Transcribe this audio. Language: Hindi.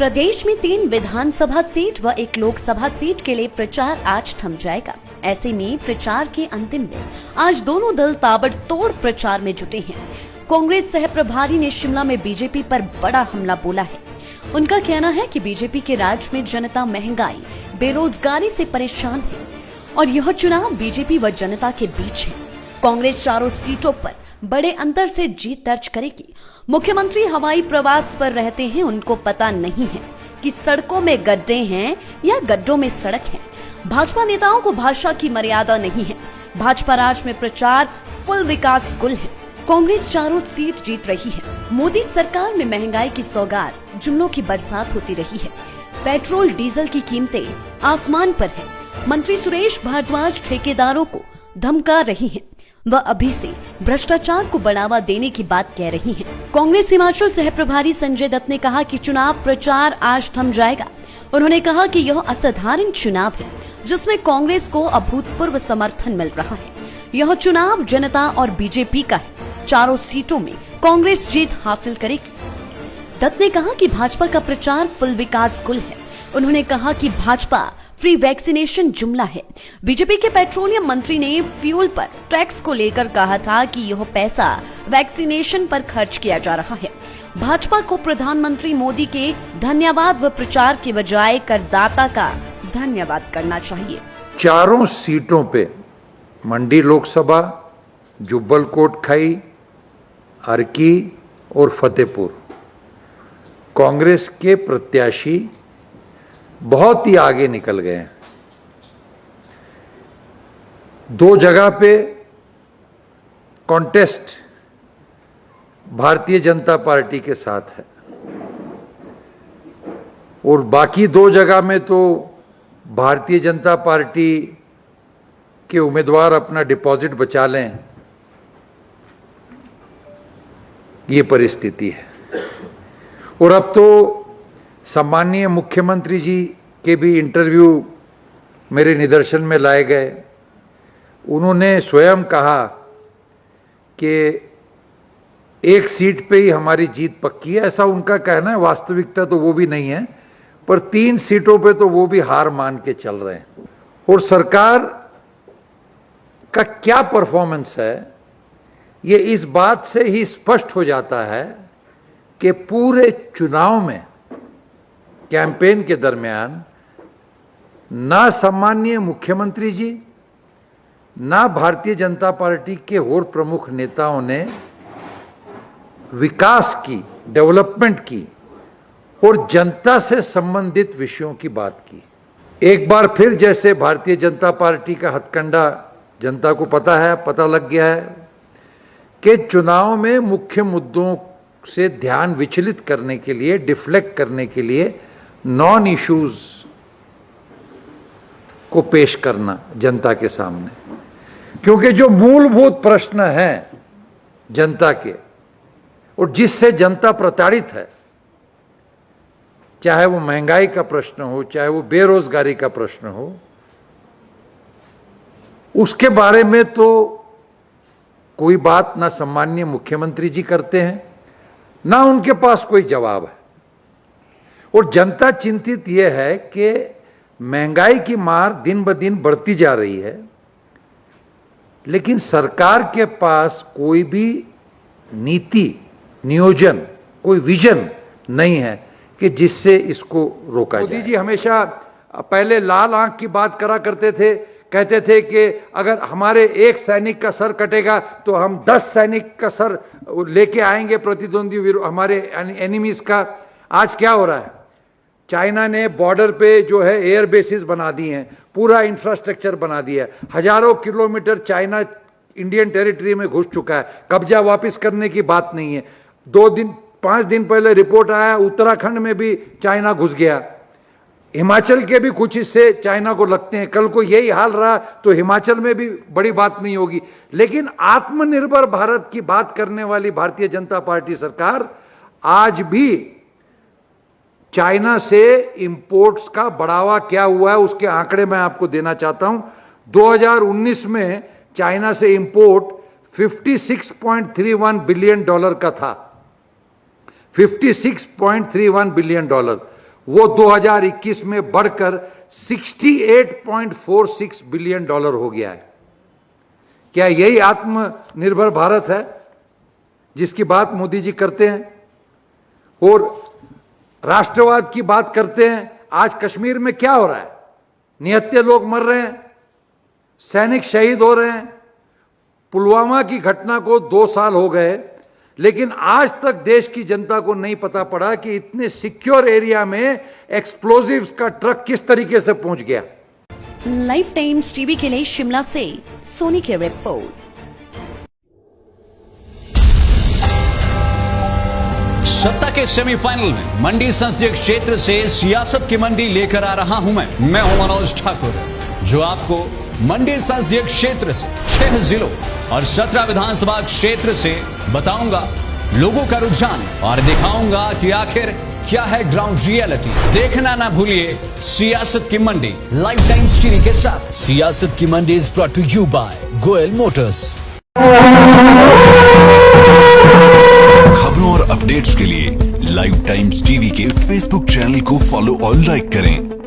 प्रदेश में 3 विधानसभा सीट व 1 लोकसभा सीट के लिए प्रचार आज थम जाएगा। ऐसे में प्रचार के अंतिम दिन आज दोनों दल ताबड़तोड़ प्रचार में जुटे हैं। कांग्रेस सह प्रभारी ने शिमला में बीजेपी पर बड़ा हमला बोला है। उनका कहना है कि बीजेपी के राज में जनता महंगाई, बेरोजगारी से परेशान है और यह चुनाव बीजेपी व जनता के बीच है। कांग्रेस चारों सीटों पर बड़े अंतर से जीत दर्ज करेगी। मुख्यमंत्री हवाई प्रवास पर रहते हैं, उनको पता नहीं है कि सड़कों में गड्ढे हैं या गड्ढों में सड़क है। भाजपा नेताओं को भाषा की मर्यादा नहीं है। भाजपा राज में प्रचार फुल विकास गुल है। कांग्रेस चारों सीट जीत रही है। मोदी सरकार में महंगाई की सौगात, जुमलों की बरसात होती रही है। पेट्रोल डीजल की कीमतें आसमान पर है। मंत्री सुरेश भारद्वाज ठेकेदारों को धमका रही हैं। वह अभी से भ्रष्टाचार को बढ़ावा देने की बात कह रही हैं। कांग्रेस हिमाचल सह प्रभारी संजय दत्त ने कहा कि चुनाव प्रचार आज थम जाएगा। उन्होंने कहा कि यह असाधारण चुनाव है जिसमें कांग्रेस को अभूतपूर्व समर्थन मिल रहा है। यह चुनाव जनता और बीजेपी का है। चारों सीटों में कांग्रेस जीत हासिल करेगी। दत्त ने कहा कि भाजपा का प्रचार फुल विकास गुल है। उन्होंने कहा कि भाजपा फ्री वैक्सीनेशन जुमला है। बीजेपी के पेट्रोलियम मंत्री ने फ्यूल पर टैक्स को लेकर कहा था कि यह पैसा वैक्सीनेशन पर खर्च किया जा रहा है। भाजपा को प्रधानमंत्री मोदी के धन्यवाद व प्रचार के बजाय करदाता का धन्यवाद करना चाहिए। चारों सीटों पे मंडी लोकसभा, जुब्बल कोटखाई, अर्की और फतेहपुर कांग्रेस के प्रत्याशी बहुत ही आगे निकल गए हैं। 2 जगह पे कॉन्टेस्ट भारतीय जनता पार्टी के साथ है और बाकी 2 जगह में तो भारतीय जनता पार्टी के उम्मीदवार अपना डिपॉजिट बचा लें, ये परिस्थिति है। और अब तो सम्माननीय मुख्यमंत्री जी के भी इंटरव्यू मेरे निदर्शन में लाए गए। उन्होंने स्वयं कहा कि 1 सीट पे ही हमारी जीत पक्की है, ऐसा उनका कहना है। वास्तविकता तो वो भी नहीं है, पर 3 सीटों पे तो वो भी हार मान के चल रहे हैं। और सरकार का क्या परफॉर्मेंस है, ये इस बात से ही स्पष्ट हो जाता है कि पूरे चुनाव में कैंपेन के दरमियान ना सम्माननीय मुख्यमंत्री जी, ना भारतीय जनता पार्टी के और प्रमुख नेताओं ने विकास की, डेवलपमेंट की और जनता से संबंधित विषयों की बात की। एक बार फिर जैसे भारतीय जनता पार्टी का हथकंडा जनता को पता है, पता लग गया है कि चुनाव में मुख्य मुद्दों से ध्यान विचलित करने के लिए, डिफ्लेक्ट करने के लिए नॉन इश्यूज को पेश करना जनता के सामने, क्योंकि जो मूलभूत प्रश्न हैं जनता के और जिससे जनता प्रताड़ित है, चाहे वो महंगाई का प्रश्न हो, चाहे वो बेरोजगारी का प्रश्न हो, उसके बारे में तो कोई बात ना सम्माननीय मुख्यमंत्री जी करते हैं, ना उनके पास कोई जवाब है। और जनता चिंतित यह है कि महंगाई की मार दिन ब दिन बढ़ती जा रही है, लेकिन सरकार के पास कोई भी नीति, नियोजन, कोई विजन नहीं है कि जिससे इसको रोका जाए। मोदी जी हमेशा पहले लाल आंख की बात करा करते थे, कहते थे कि अगर हमारे 1 सैनिक का सर कटेगा तो हम 10 सैनिक का सर लेके आएंगे प्रतिद्वंदी हमारे एनिमीज का। आज क्या हो रहा है? चाइना ने बॉर्डर पे जो है एयर बेसिस बना दिए हैं, पूरा इंफ्रास्ट्रक्चर बना दिया है। हजारों किलोमीटर चाइना इंडियन टेरिटरी में घुस चुका है। कब्जा वापस करने की बात नहीं है। 5 दिन पहले रिपोर्ट आया उत्तराखंड में भी चाइना घुस गया। हिमाचल के भी कुछ हिस्से चाइना को लगते हैं। कल को यही हाल रहा तो हिमाचल में भी बड़ी बात नहीं होगी। लेकिन आत्मनिर्भर भारत की बात करने वाली भारतीय जनता पार्टी सरकार आज भी चाइना से इंपोर्ट्स का बढ़ावा क्या हुआ है उसके आंकड़े मैं आपको देना चाहता हूं। 2019 में चाइना से इंपोर्ट $56.31 बिलियन का था। $56.31 बिलियन। वो 2021 में बढ़कर $68.46 बिलियन हो गया है। क्या यही आत्मनिर्भर भारत है जिसकी बात मोदी जी करते हैं? और राष्ट्रवाद की बात करते हैं। आज कश्मीर में क्या हो रहा है? निहत्थे लोग मर रहे हैं, सैनिक शहीद हो रहे हैं। पुलवामा की घटना को 2 साल हो गए, लेकिन आज तक देश की जनता को नहीं पता पड़ा कि इतने सिक्योर एरिया में एक्सप्लोजिव्स का ट्रक किस तरीके से पहुंच गया। लाइफ टाइम्स टीवी के लिए शिमला से सोनी की रिपोर्ट। सत्ता के सेमीफाइनल में मंडी संसदीय क्षेत्र से सियासत की मंडी लेकर आ रहा हूं मैं हूं मनोज ठाकुर, जो आपको मंडी संसदीय क्षेत्र से 6 जिलों और 17 विधानसभा क्षेत्र से बताऊंगा लोगों का रुझान और दिखाऊंगा कि आखिर क्या है ग्राउंड रियलिटी। देखना ना भूलिए सियासत की मंडी लाइफ टाइम्स टीवी के साथ। सियासत की मंडी is brought to you by Goyal motors. खबरों और अपडेट्स के लिए लाइव टाइम्स टीवी के फेसबुक चैनल को फॉलो और लाइक करें।